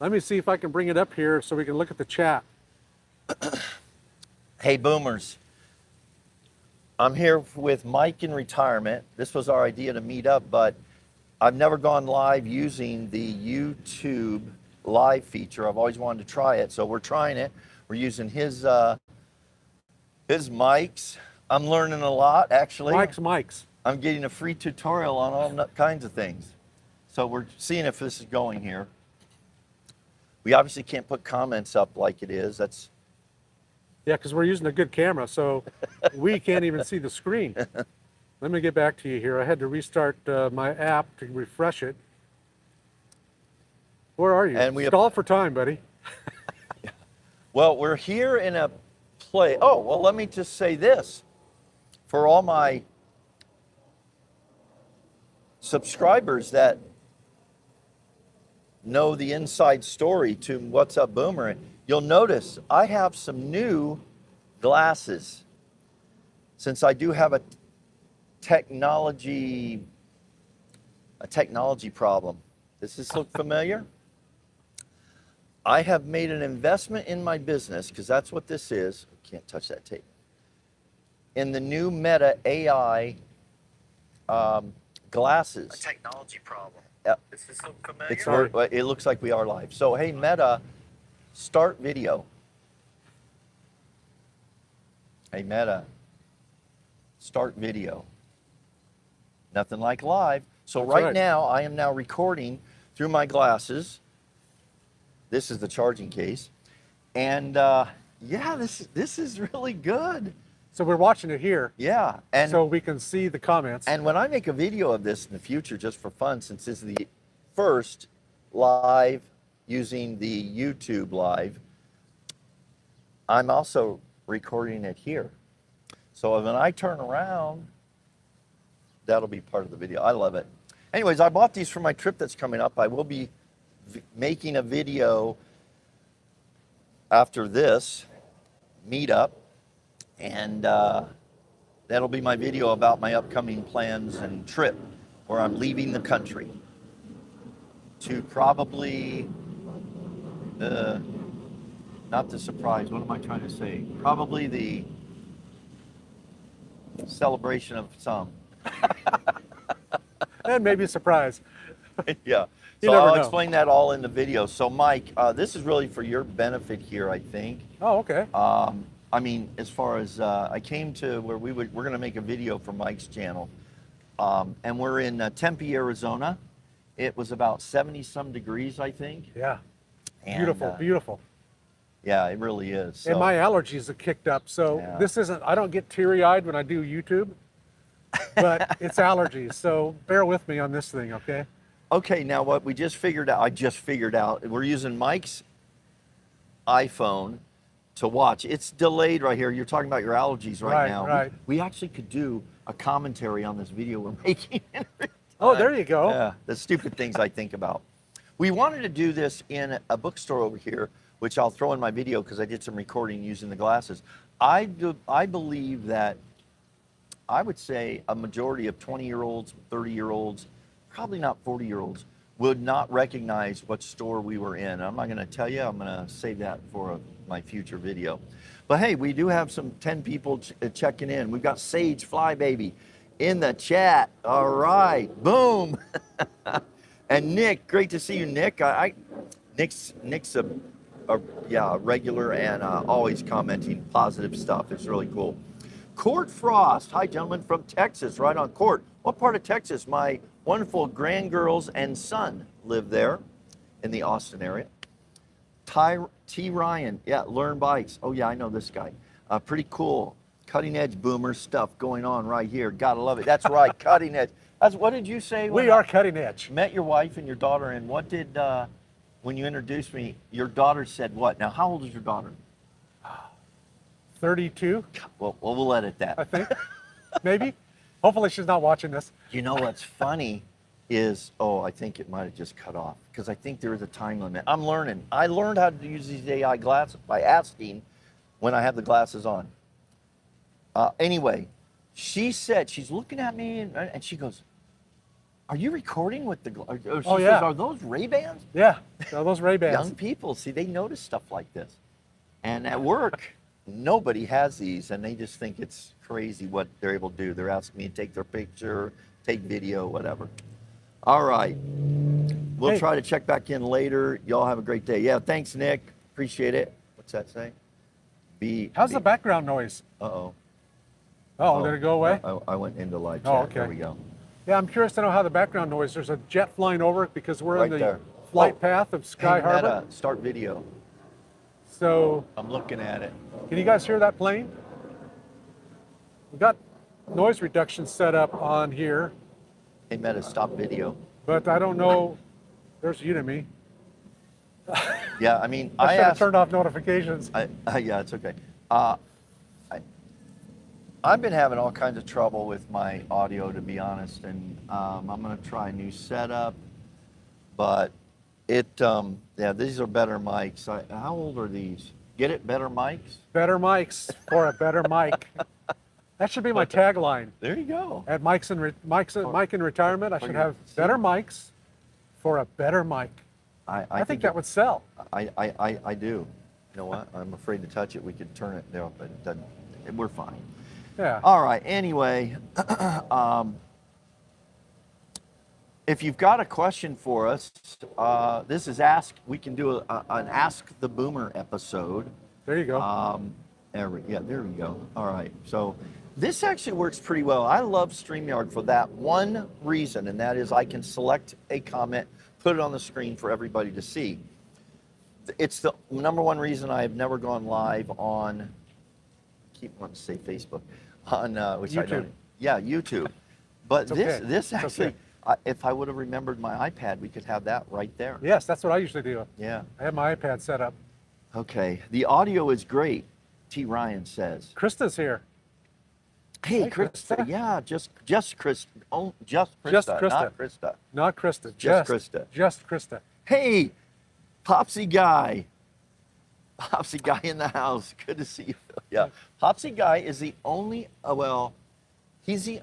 Let me see if I can bring it up here so we can look at the chat. Hey, boomers. I'm here with Mike in retirement. This was our idea to meet up, but I've never gone live using the YouTube live feature. I've always wanted to try it, so we're trying it. We're using his mics. I'm learning a lot, actually. Mics. I'm getting a free tutorial on all kinds of things. So we're seeing if this is going here. We obviously can't put comments up like it is. Yeah, because we're using a good camera, so we can't even see the screen. Let me get back to you here. I had to restart my app to refresh it. Where are you? And we Stall for time, buddy. Well, we're here in a place. Oh, well, let me just say this. For all my subscribers that know the inside story to What's Up Boomer, you'll notice I have some new glasses. Since I do have a technology problem. Does this look familiar? I have made an investment in my business, because that's what this is. Can't touch that tape. In the new Meta AI glasses. A technology problem. Does this look familiar? It looks like we are live. So, hey, Meta, start video. Hey, Meta, start video. Nothing like live. So right now, I am now recording through my glasses. This is the charging case. And yeah, this is really good. So we're watching it here. Yeah. And so we can see the comments. And when I make a video of this in the future, just for fun, since this is the first live using the YouTube live, I'm also recording it here. So when I turn around, that'll be part of the video. I love it. Anyways, I bought these for my trip that's coming up. I will be making a video after this meetup, and that'll be my video about my upcoming plans and trip where I'm leaving the country to probably, not the surprise, what am I trying to say? Probably the celebration of some. And maybe a surprise. Yeah. You So never I'll know. explain that all in the video. So Mike, this is really for your benefit here, I think. Oh, okay. I mean, as far as I came to where we're going to make a video for Mike's channel, and we're in Tempe, Arizona. It was about 70 some degrees, I think. Yeah. And, Beautiful, beautiful. Yeah, it really is. So, And my allergies have kicked up, so Yeah. this isn't, I don't get teary-eyed when I do YouTube, but it's allergies, so bear with me on this thing, okay? okay, now what we just figured out, I just figured out, we're using Mike's iPhone to watch. It's delayed right here. You're talking about your allergies right now. Right. We actually could do a commentary on this video we're making. Oh, there you go. Yeah, the stupid things I think about. We wanted to do this in a bookstore over here, which I'll throw in my video because I did some recording using the glasses. I believe that I would say a majority of 20-year-olds, 30-year-olds, probably not 40-year-olds, would not recognize what store we were in. I'm not going to tell you. I'm going to save that for my future video. But hey, we do have some 10 people checking in. We've got Sage Flybaby in the chat. All right, boom. And Nick, great to see you, Nick. Nick's a regular and always commenting positive stuff. It's really cool. Court Frost, hi gentlemen from Texas, right on Court. What part of Texas? My wonderful grandgirls and son live there in the Austin area. T. Ryan, yeah, Learn Bikes. Oh yeah, I know this guy. Pretty cool, cutting edge boomer stuff going on right here. Gotta love it. That's right, cutting edge. What did you say? We are cutting edge. Met your wife and your daughter, and what did, when you introduced me, your daughter said what? Now, how old is your daughter? 32, Well, we'll edit that. I think, maybe. Hopefully she's not watching this. You know what's funny is, I think it might have just cut off because I think there is a time limit. I'm learning. I learned how to use these AI glasses by asking when I have the glasses on. Anyway, she said, she's looking at me and she goes, Are you recording with the? She Oh, says, yeah. are those Ray-Bans? Yeah, so those Ray-Bans. Young people, see, they notice stuff like this. And at work, nobody has these, and they just think it's crazy what they're able to do. They're asking me to take their picture, take video, whatever. All right. We'll Hey. try to check back in later. Y'all have a great day. Yeah, thanks, Nick. Appreciate it. What's that say? How's the background noise? Uh-oh. Oh, did it go away? I went into live chat. Oh, okay. There we go. Yeah, I'm curious to know how the background noise. There's a jet flying over it because we're Right in the there. flight Oh. path of Sky Hey, Harbor. Meta, start video. So, I'm looking at it. can you guys hear that plane? We got noise reduction set up on here, Hey, Meta, stop video. but I don't know. There's Udemy. Yeah, I mean, I I should have asked. turned off notifications. Yeah, it's okay. I've been having all kinds of trouble with my audio, to be honest, and I'm going to try a new setup. But yeah, these are better mics. How old are these? Get it? Better mics? Better mics for a better mic. That should be my tagline. There you go. At Mike in Retirement, I for should your- have better mics for a better mic. I think that would sell. I do. You know what? I'm afraid to touch it. We could turn it down, but it doesn't. We're fine. Yeah. All right. Anyway, if you've got a question for us, this is Ask. We can do an Ask the Boomer episode. There you go. There we go. All right. So this actually works pretty well. I love StreamYard for that one reason, and that is I can select a comment, put it on the screen for everybody to see. It's the number one reason I have never gone live on, I keep wanting to say Facebook, on which I YouTube. don't. Yeah, YouTube. But It's okay. this It's actually, okay. if I would have remembered my iPad, we could have that right there. Yes, that's what I usually do. Yeah. I have my iPad set up. Okay. The audio is great, T. Ryan says. Krista's here. Hey, Hey, Krista. Krista. Yeah, just Krista. Oh, just Krista, Just Krista. not Krista. Not Krista. Just Krista. Just Krista. Hey, Popsy Guy. Popsy Guy in the house. Good to see you. Yeah, Popsy Guy is the only. Well, he's the.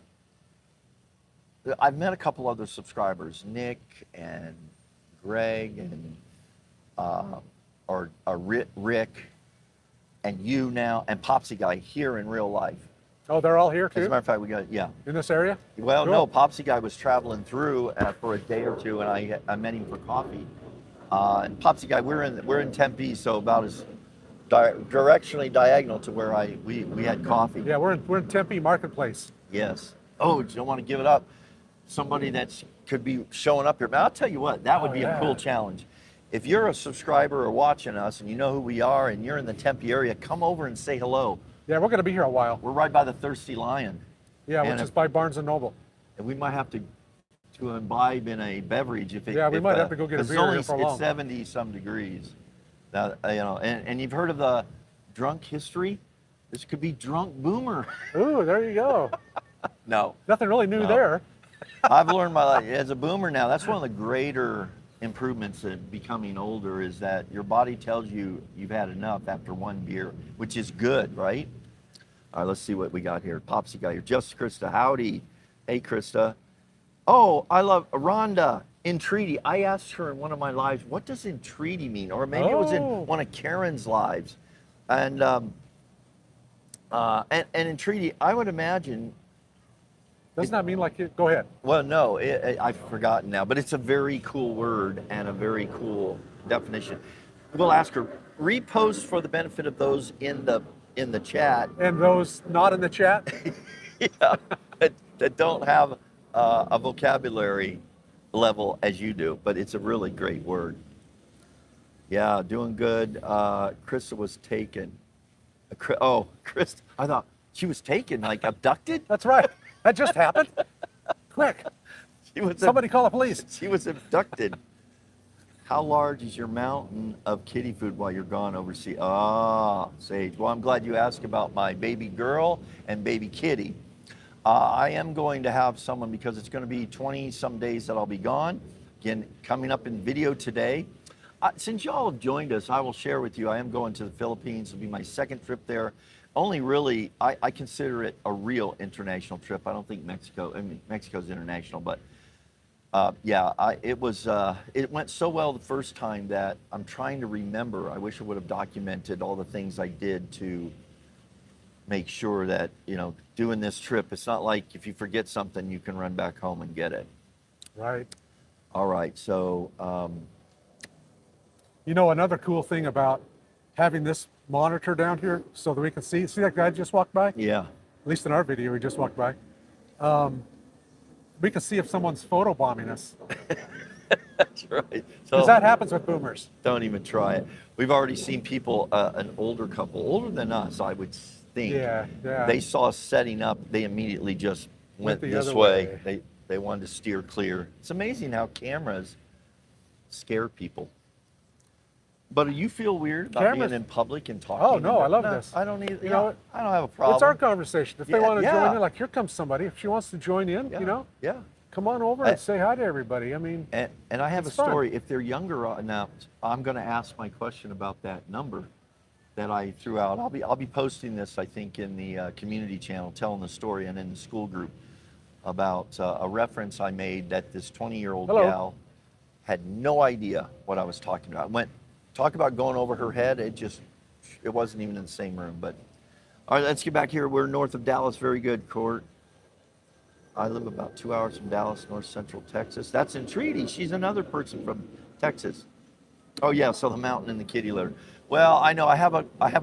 I've met a couple other subscribers, Nick and Greg and Rick, and you now, and Popsy Guy here in real life. Oh, they're all here As a too? matter of fact, we got In this area? Well, Cool. no, Popsy Guy was traveling through for a day or two, and I met him for coffee. And Popsy Guy, we're in Tempe, so about as directionally diagonal to where we had coffee. Yeah, we're in Tempe Marketplace. Yes. Oh, you don't want to give it up. Somebody that could be showing up here. But I'll tell you what, that would Oh, be yeah. a cool challenge. If you're a subscriber or watching us and you know who we are and you're in the Tempe area, come over and say hello. Yeah, we're going to be here a while. We're right by the Thirsty Lion. Yeah, And which if- is by Barnes & Noble. And we might have to imbibe in a beverage if it. Yeah, we if, might have to go get a it's beer only, here for long. It's 70 some degrees. Now, and you've heard of the drunk history? This could be drunk boomer. Ooh, there you go. No, Nothing really new No. there. I've learned my life as a boomer now. That's one of the greater improvements in becoming older is that your body tells you you've had enough after one beer, which is good, right? All right, let's see what we got here. Popsy Guy here. Just Krista. Howdy. Hey, Krista. Oh, I love Rhonda. Entreaty. I asked her in one of my lives, what does entreaty mean? Or maybe it was in Oh. one of Karen's lives. And entreaty, I would imagine. Doesn't that mean like, go ahead. Well, no, I've forgotten now, but it's a very cool word and a very cool definition. We'll ask her. Repost for the benefit of those in the chat. And those not in the chat? Yeah, that don't have a vocabulary level as you do, but it's a really great word. Yeah, doing good. Krista was taken. Oh, Krista, I thought she was taken, like abducted? That's right. That just happened. Quick, She was somebody call the police. She was abducted. How large is your mountain of kitty food while you're gone overseas? Ah, Sage. Well, I'm glad you asked about my baby girl and baby kitty. I am going to have someone, because it's going to be 20 some days that I'll be gone. Again, coming up in video today. Since y'all have joined us, I will share with you, I am going to the Philippines. It'll be my second trip there. Only really, I consider it a real international trip. I don't think Mexico's international, but It went so well the first time that I'm trying to remember. I wish I would have documented all the things I did to make sure that, doing this trip, it's not like if you forget something, you can run back home and get it. Right. All right, so, Another cool thing about having this monitor down here so that we can see that guy just walked by? yeah, At least in our video, he just walked by. We can see if someone's photobombing us. that's right. So Because that happens with boomers. don't even try it. We've already seen people, an older couple, older than us, I would think. Yeah. They saw us setting up, they immediately just went the this other way. way. They wanted to steer clear. It's amazing how cameras scare people. But do you feel weird about Cameras- being in public and talking? Oh, no, I love No, this. I don't need, You know what? I don't have a problem. It's our conversation. If they Yeah, want to yeah. join in, like here comes somebody. If she wants to join in, Yeah. come on over and say hi to everybody. I mean, And I have a It's fun. story. If they're younger now, I'm going to ask my question about that number that I threw out. I'll be posting this, I think, in the community channel, telling the story, and in the school group about a reference I made that this 20-year-old Hello. gal had no idea what I was talking about. Talk about going over her head. It wasn't even in the same room. But all right, let's get back here. We're north of Dallas. Very good, Court. I live about 2 hours from Dallas, north central Texas. That's Entreaty. She's another person from Texas. Oh yeah, so the mountain and the kitty litter. Well, I know I have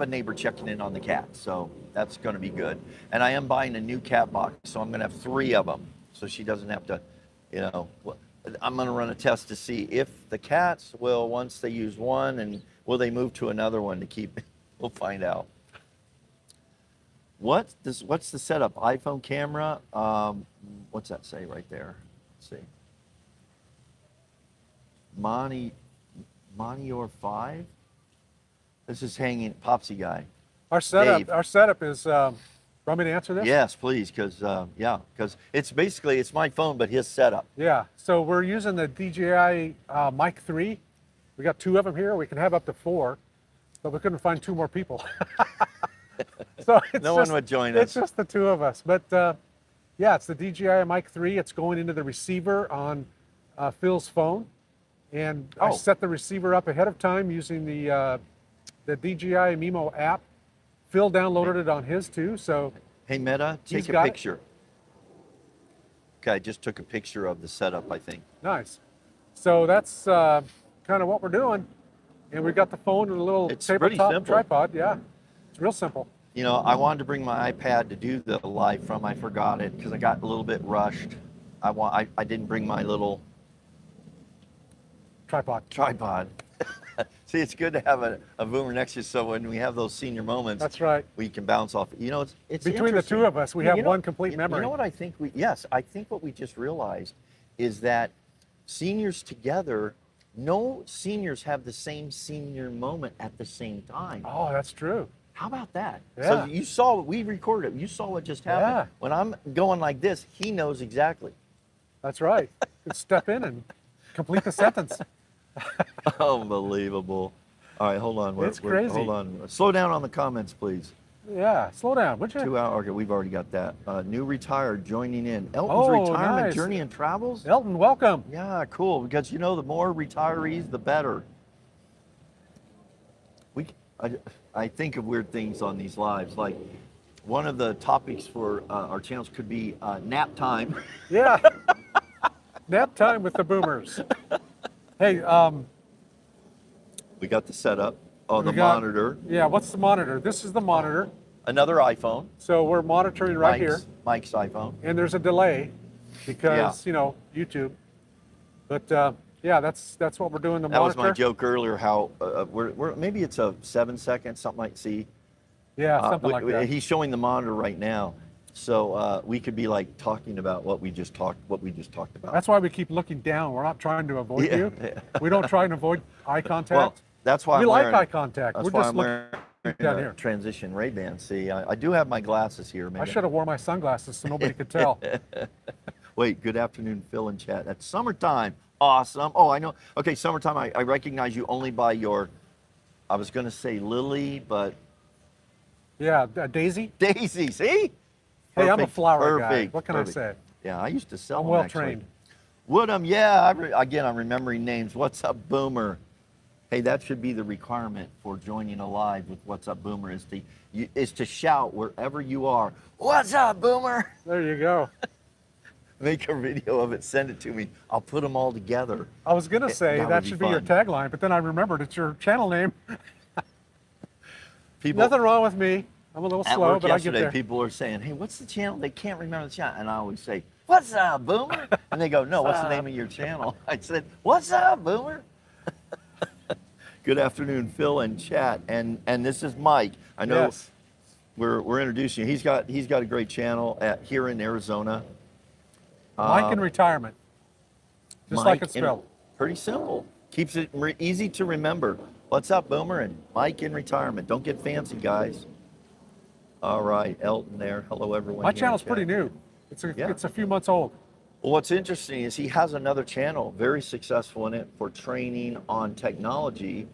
a neighbor checking in on the cat, so that's going to be good. And I am buying a new cat box, so I'm going to have 3 of them, so she doesn't have to, I'm going to run a test to see if the cats will, once they use one, and will they move to another one to keep. We'll find out. What's the setup? iPhone camera. What's that say right there? Let's see. Monitor 5. This is hanging. Popsy guy. our setup Dave. is. Want me to answer this? Yes, please, because it's my phone, but his setup. Yeah. So we're using the DJI Mic 3. We got 2 of them here. We can have up to 4, but we couldn't find 2 more people. So No one would join It's us. just the 2 of us. But it's the DJI Mic 3. It's going into the receiver on Phil's phone, and I Oh. set the receiver up ahead of time using the DJI Mimo app. Phil downloaded it on his too. So Hey, Meta, He's take a got it. picture. Okay, I just took a picture of the setup, I think. nice. So that's kind of what we're doing, and we got the phone and a little It's pretty tabletop simple. tripod. Yeah, it's real simple. I wanted to bring my iPad to do the live from. I forgot it because I got a little bit rushed. I didn't bring my little Tripod. tripod. See, it's good to have a boomer next to you, so when we have those senior moments, That's right. we can bounce off. It's Between the interesting. 2 of us, we You have know- one complete You memory. know what I think? I think what we just realized is that seniors together, no seniors have the same senior moment at the same time. Oh, that's true. How about that? Yeah. So we recorded it. You saw what just happened. Yeah. When I'm going like this, he knows exactly. That's right. Could step in and complete the sentence. Unbelievable. All right, hold on. It's crazy. Hold on. Slow down on the comments, please. Yeah, slow down, would you? 2 hour. Okay, we've already got that. New retired joining in. Elton's Oh, retirement nice. journey and travels. Elton, welcome. Yeah, cool. Because the more retirees, the better. I think of weird things on these lives. Like one of the topics for our channels could be nap time. Yeah. Nap time with the boomers. Hey, We got the setup on we the got- monitor. Yeah, what's the monitor? This is the monitor. Another iPhone. So we're monitoring right here, Mike's iPhone. and there's a delay because YouTube. But that's what we're doing. The That was monitor. my joke earlier. How we're maybe it's a 7 second something like see. Yeah, something like that. He's showing the monitor right now, so we could be like talking about what we just talked about. That's why we keep looking down. We're not trying to avoid Yeah, you. yeah. We don't try and avoid eye contact. Well, that's why we I'm like wearing, eye contact. That's We're why just I'm looking wearing down a here. transition Ray-Ban. See, I do have my glasses here. I Maybe. should have worn my sunglasses so nobody could tell. Wait, good afternoon, Phil in chat. That's summertime. Awesome. Oh, I know. Okay, summertime. I recognize you only by your. I was going to say Lily, but Yeah, Daisy. Daisy. See? Hey, I'm a Perfect, flower guy. perfect, What can perfect. I say? Yeah, I used to sell I'm them, well actually. trained. Woodham, yeah. Again, I'm remembering names. What's up, Boomer? Hey, that should be the requirement for joining a live with What's Up, Boomer is to shout wherever you are. What's up, Boomer? There you go. Make a video of it, send it to me. I'll put them all together. I was gonna say that that, would be should be your fun. tagline, but then I remembered it's your channel name. People Nothing wrong with me. I'm a little at slow, work but I get yesterday, there. people are saying, "Hey, what's the channel?" They can't remember the channel, and I always say, "What's up, Boomer?" And they go, "No, what's the name of your channel?" I said, "What's up, Boomer?" Good afternoon, Phil and chat, and this is Mike. I know Yes. we're introducing you. He's got a great channel here in Arizona. Mike in retirement. Just like it's in- spelled. Pretty simple. Keeps it easy to remember. What's up, Boomer? And Mike in retirement. Don't get fancy, guys. All right, Elton there. Hello, everyone. My here in channel's chat. pretty new. Yeah. It's a few months old. Well, what's interesting is he has another channel, very successful in it, for training on technology.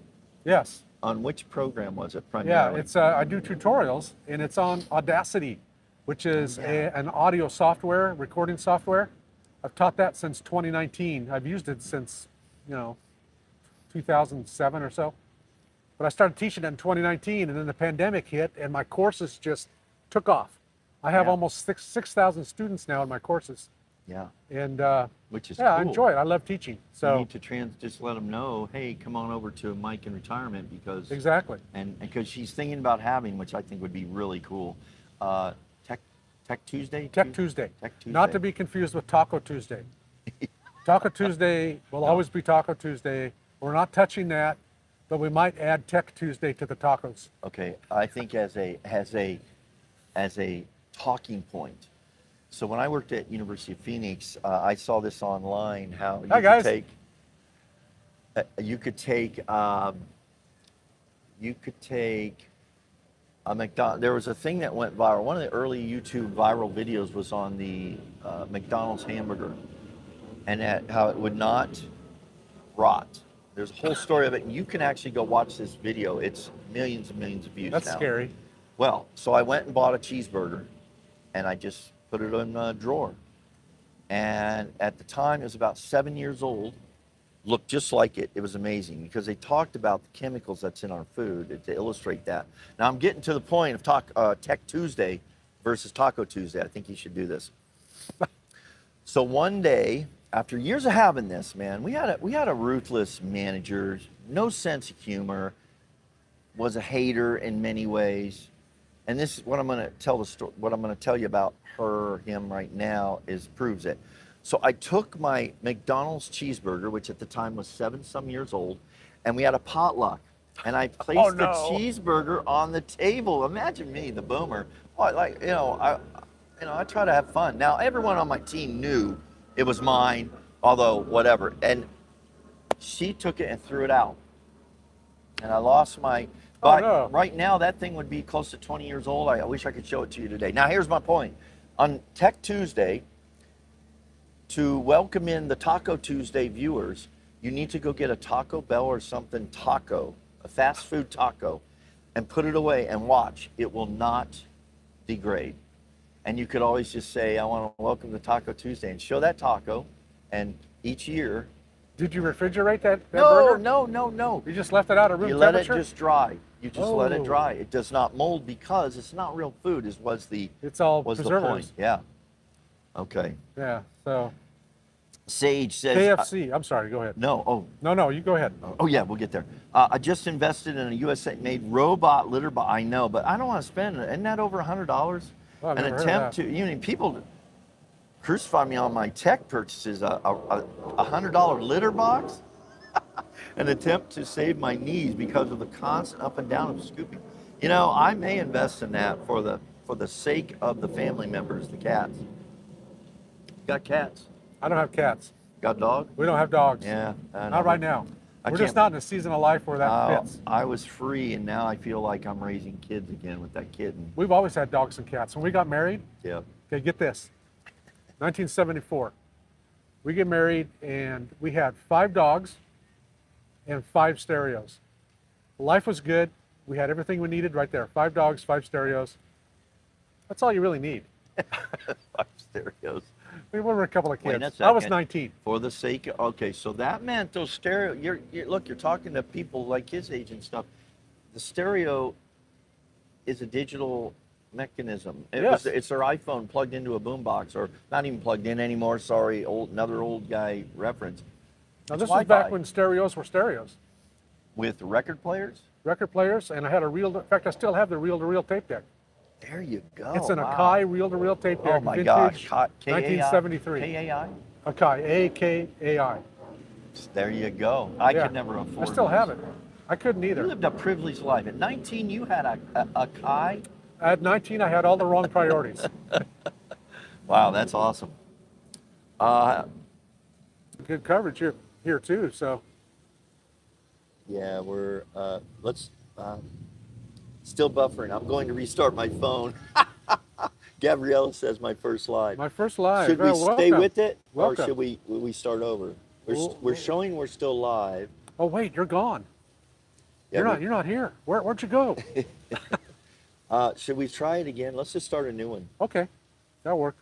Yes. On which program was it Yeah, primarily? it's I do tutorials, and it's on Audacity, which is an audio software, recording software. I've taught that since 2019. I've used it since, 2007 or so. But I started teaching it in 2019, and then the pandemic hit, and my courses just took off. I have Yeah. almost 6,000 students now in my courses, Yeah, and which is yeah, I cool. enjoy it. I love teaching. You So need to just let them know, hey, come on over to Mike in retirement because exactly. and because she's thinking about having, which I think would be really cool. Tech Tuesday. Tech Tuesday. Tech Tuesday. Not to be confused with Taco Tuesday. Taco Tuesday will always be Taco Tuesday. We're not touching that, but we might add Tech Tuesday to the tacos. Okay, I think as a talking point. So when I worked at University of Phoenix, I saw this online how Hi, guys. you could take a McDonald's. There was a thing that went viral. One of the early YouTube viral videos was on the McDonald's hamburger, and how it would not rot. There's a whole story of it, and you can actually go watch this video. It's millions and millions of views That's now. scary. Well, so I went and bought a cheeseburger, and I just put it in a drawer. And at the time, it was about 7 years old. Looked just like it. It was amazing because they talked about the chemicals that's in our food to illustrate that. Now I'm getting to the point of Tech Tuesday versus Taco Tuesday. I think you should do this. So one day, after years of having this, man, we had a ruthless manager, no sense of humor, was a hater in many ways. And this is what I'm going to tell the story. What I'm going to tell you about him right now proves it. So I took my McDonald's cheeseburger, which at the time was 7-some years old, and we had a potluck. And I placed the cheeseburger on the table. Imagine me, the boomer. Well, I try to have fun. Now everyone on my team knew it was mine, although whatever. And she took it and threw it out. And I lost my. But no. right now, that thing would be close to 20 years old. I wish I could show it to you today. Now, here's my point. On Tech Tuesday, to welcome in the Taco Tuesday viewers, you need to go get a Taco Bell or something taco, a fast food taco, and put it away and watch. It will not degrade. And you could always just say, I want to welcome to Taco Tuesday and show that taco. And each year. Did you refrigerate that burger? No. You just left it out at room You let it temperature? just dry. You just let it Oh. dry. It does not mold because it's not real food. Was the It's all point? preservatives. Yeah. Okay. Yeah. So Sage says. KFC. I'm sorry. Go ahead. No. No. You go ahead. Oh yeah, we'll get there. I just invested in a USA-made robot litter box. I know, but I don't want to spend it. Isn't that over $100? Oh, I've An never heard of attempt that. to. People crucify me on my tech purchases. A $100 litter box. An attempt to save my knees because of the constant up and down of scooping. I may invest in that for the sake of the family members, the cats. Got cats? I don't have cats. Got a dog? We don't have dogs. Yeah. I know. Not right now. I We're just can't- not in a season of life where that fits. I was free, and now I feel like I'm raising kids again with that kitten. We've always had dogs and cats. When we got married, Yeah. okay, get this, 1974. We get married and we had 5 dogs and 5 stereos. Life was good. We had everything we needed right there. 5 dogs, 5 stereos. That's all you really need. 5 stereos. We were a couple of Wait a kids. I was second. 19. For the sake of, okay, so that meant those stereo, look, you're talking to people like his age and stuff. The stereo is a digital mechanism. Yes. It's their iPhone plugged into a boombox, or not even plugged in anymore. Sorry, another old guy reference. Now, It's this was back Wi-Fi. when stereos were stereos. With record players. Record players, and I had a reel. In fact, I still have the reel-to-reel tape deck. There you go. It's an wow. Akai reel-to-reel tape deck. Oh my vintage, gosh, KAI? 1973. KAI. Akai, A-K-A-I. There you go. I Yeah. could never afford. I still these. have it. I couldn't You either. lived a privileged life. At 19, you had a Kai. At 19, I had all the wrong priorities. Wow, that's awesome. Good coverage here too. So Yeah, we're let's still buffering. I'm going to restart my phone. Gabriella says my first live. my first live. Should we Oh, stay welcome. with it, or Welcome. should we start over? Well, We're showing we're still live. Oh wait, you're gone. Yeah, You're not here. Where'd you go? Should we try it again? Let's just start a new one. Okay, that'll work.